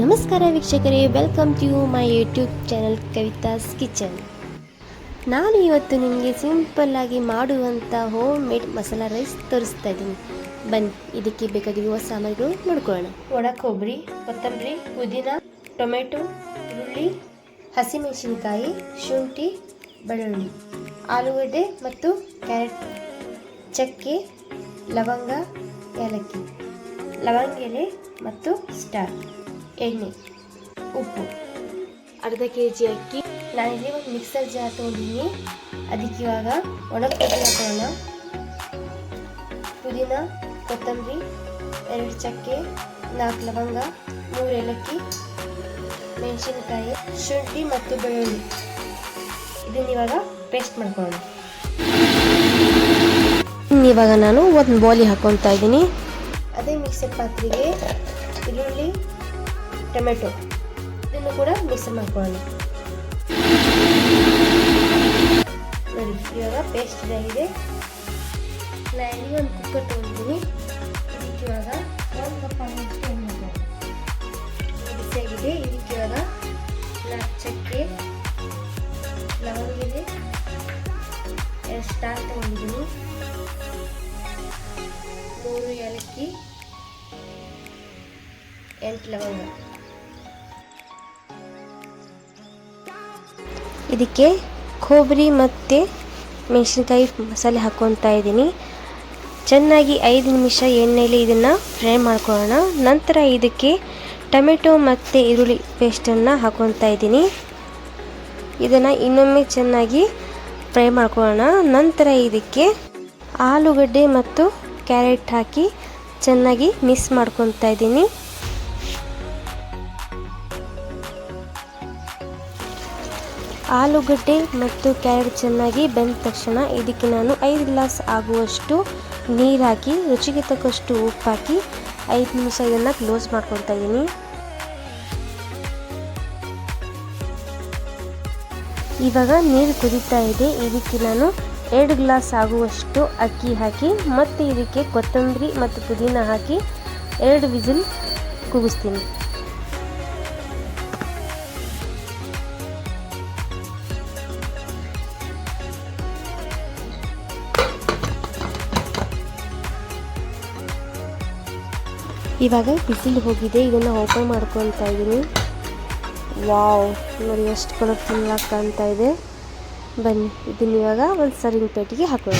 ನಮಸ್ಕಾರ ವೀಕ್ಷಕರೇ, welcome to my YouTube channel Kavitha's kitchen. ನಾನು ಇವತ್ತು ನಿಮಗೆ ಸಿಂಪಲ್ಲಾಗಿ ಮಾಡುವಂಥ ಹೋಮ್ ಮೇಡ್ ಮಸಾಲ ರೈಸ್ ತೋರಿಸ್ತಾ ಇದ್ದೀನಿ. ಬನ್ನಿ, ಇದಕ್ಕೆ ಬೇಕಾಗಿರುವ ಸಾಮಗ್ರಿಗಳು ನೋಡ್ಕೊಳ್ಳೋಣ. ಒಣ ಕೊಬ್ಬರಿ, ಕೊತ್ತಂಬರಿ, ಪುದೀನ, ಟೊಮೆಟೊ, ಈರುಳ್ಳಿ, ಹಸಿಮೆಣಸಿನಕಾಯಿ, ಶುಂಠಿ, ಬೆಳ್ಳುಳ್ಳಿ, ಆಲೂಗಡ್ಡೆ ಮತ್ತು ಕ್ಯಾರೆಟ್, ಚಕ್ಕೆ, ಲವಂಗ, ಏಲಕ್ಕಿ, ಲವಂಗ ಎಲೆ ಮತ್ತು ಸ್ಟಾರ್, ಎಣ್ಣೆ, ಉಪ್ಪು, ಅರ್ಧ kg ಅಕ್ಕಿ. ನಾನಿಲ್ಲಿ ಒಂದು ಮಿಕ್ಸರ್ ಜಾರ್ ತೊಗೊಂಡಿದ್ದೀನಿ. ಅದಕ್ಕೆ ಇವಾಗ ಒಣ ಕೊಬ್ಬರಿ ಹಾಕೋಣ. ಪುದೀನ, ಕೊತ್ತಂಬರಿ, 2 ಚಕ್ಕೆ, 4 ಲವಂಗ, 3 ಏಲಕ್ಕಿ, ಮೆಣಸಿನಕಾಯಿ, ಶುಂಠಿ ಮತ್ತು ಬೆಳ್ಳುಳ್ಳಿ. ಇದನ್ನ ಇವಾಗ ಪೇಸ್ಟ್ ಮಾಡ್ಕೊಳ್ಳೋಣ. ಇವಾಗ ನಾನು ಒಂದು ಬೌಲಿಗೆ ಹಾಕೊತಾ ಇದ್ದೀನಿ. ಅದೇ ಮಿಕ್ಸರ್ ಪಾತ್ರೆಗೆ ಈರುಳ್ಳಿ, ಟೊಮೆಟೊ ಇದನ್ನು ಕೂಡ ಮಿಕ್ಸ್ ಮಾಡ್ಕೊಳ್ಳೋಣ. ನೋಡಿ, ಇವಾಗ ಪೇಸ್ಟ್ ಆಗಿದೆ. ನಾನು ಒಂದು ಕುಕ್ಕರ್ ತೊಗೊಂಡಿದ್ದೀನಿ. ಇದಕ್ಕೆ ಇವಾಗ 1 ಕಪ್ ಆಗುವಷ್ಟು ಎಣ್ಣೆ ಬಿಸಿಯಾಗಿದೆ. ಇದಕ್ಕೆ ಇವಾಗ 4 ಚಕ್ಕೆ, ಲವಂಗ, 2 ಸ್ಟಾರ್ ತೊಗೊಂಡಿದ್ದೀನಿ, 3 ಏಲಕ್ಕಿ, 8 ಲವಂಗ. ಇದಕ್ಕೆ ಕೊಬ್ಬರಿ ಮತ್ತು ಮೆಣಸಿನ್ಕಾಯಿ ಮಸಾಲೆ ಹಾಕ್ಕೊತಾ ಇದ್ದೀನಿ. ಚೆನ್ನಾಗಿ 5 ನಿಮಿಷ ಎಣ್ಣೆಯಲ್ಲಿ ಇದನ್ನು ಫ್ರೈ ಮಾಡ್ಕೊಳ್ಳೋಣ. ನಂತರ ಇದಕ್ಕೆ ಟೊಮೆಟೊ ಮತ್ತು ಈರುಳ್ಳಿ ಪೇಸ್ಟನ್ನು ಹಾಕ್ಕೊತಾ ಇದ್ದೀನಿ. ಇದನ್ನು ಇನ್ನೊಮ್ಮೆ ಚೆನ್ನಾಗಿ ಫ್ರೈ ಮಾಡ್ಕೊಳ್ಳೋಣ. ನಂತರ ಇದಕ್ಕೆ ಆಲೂಗಡ್ಡೆ ಮತ್ತು ಕ್ಯಾರೆಟ್ ಹಾಕಿ ಚೆನ್ನಾಗಿ ಮಿಕ್ಸ್ ಮಾಡ್ಕೊತಾ ಇದ್ದೀನಿ. ಆಲೂಗಡ್ಡೆ ಮತ್ತು ಕ್ಯಾರೆಟ್ ಚೆನ್ನಾಗಿ ಬೆಂದ ತಕ್ಷಣ ಇದಕ್ಕೆ ನಾನು 5 ಗ್ಲಾಸ್ ಆಗುವಷ್ಟು ನೀರು ಹಾಕಿ, ರುಚಿಗೆ ತಕ್ಕಷ್ಟು ಉಪ್ಪು ಹಾಕಿ 5 ನಿಮಿಷ ಇದನ್ನು ಕ್ಲೋಸ್ ಮಾಡ್ಕೊತಾ ಇದ್ದೀನಿ. ಇವಾಗ ನೀರು ಕುದೀತಾ ಇದೆ. ಇದಕ್ಕೆ ನಾನು 2 ಗ್ಲಾಸ್ ಆಗುವಷ್ಟು ಅಕ್ಕಿ ಹಾಕಿ ಮತ್ತು ಇದಕ್ಕೆ ಕೊತ್ತಂಬರಿ ಮತ್ತು ಪುದೀನ ಹಾಕಿ 2 ವಿಸಿಲ್ ಕೂಗಿಸ್ತೀನಿ. ಇವಾಗ ಬಿಸಿಲು ಹೋಗಿದೆ. ಇದನ್ನು ಓಪನ್ ಮಾಡ್ಕೊತಾ ಇದ್ದೀನಿ. ವಾವ್, ನೋಡಿ ಎಷ್ಟು ಕಲರ್ಫುಲ್ ಆಗಿ ಕಾಣ್ತಾ ಇದೆ. ಬನ್ನಿ, ಇದನ್ನ ಇವಾಗ ಒಂದು ಸರ್ವಿಂಗ್ ಪ್ಲೇಟಿಗೆ ಹಾಕೋಣ.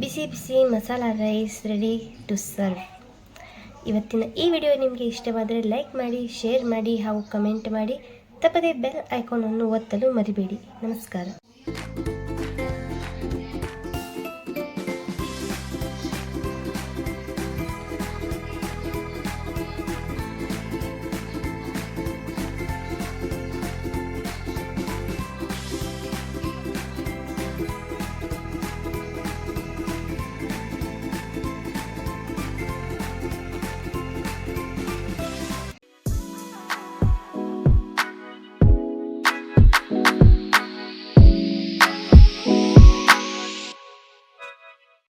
ಬಿಸಿ ಬಿಸಿ masala rice ready to serve. ಇವತ್ತಿನ ಈ ವಿಡಿಯೋ ನಿಮಗೆ ಇಷ್ಟವಾದರೆ ಲೈಕ್ ಮಾಡಿ, ಶೇರ್ ಮಾಡಿ ಹಾಗೂ ಕಮೆಂಟ್ ಮಾಡಿ. ತಪ್ಪದೇ ಬೆಲ್ ಐಕಾನನ್ನು ಒತ್ತಲು ಮರಿಬೇಡಿ. ನಮಸ್ಕಾರ.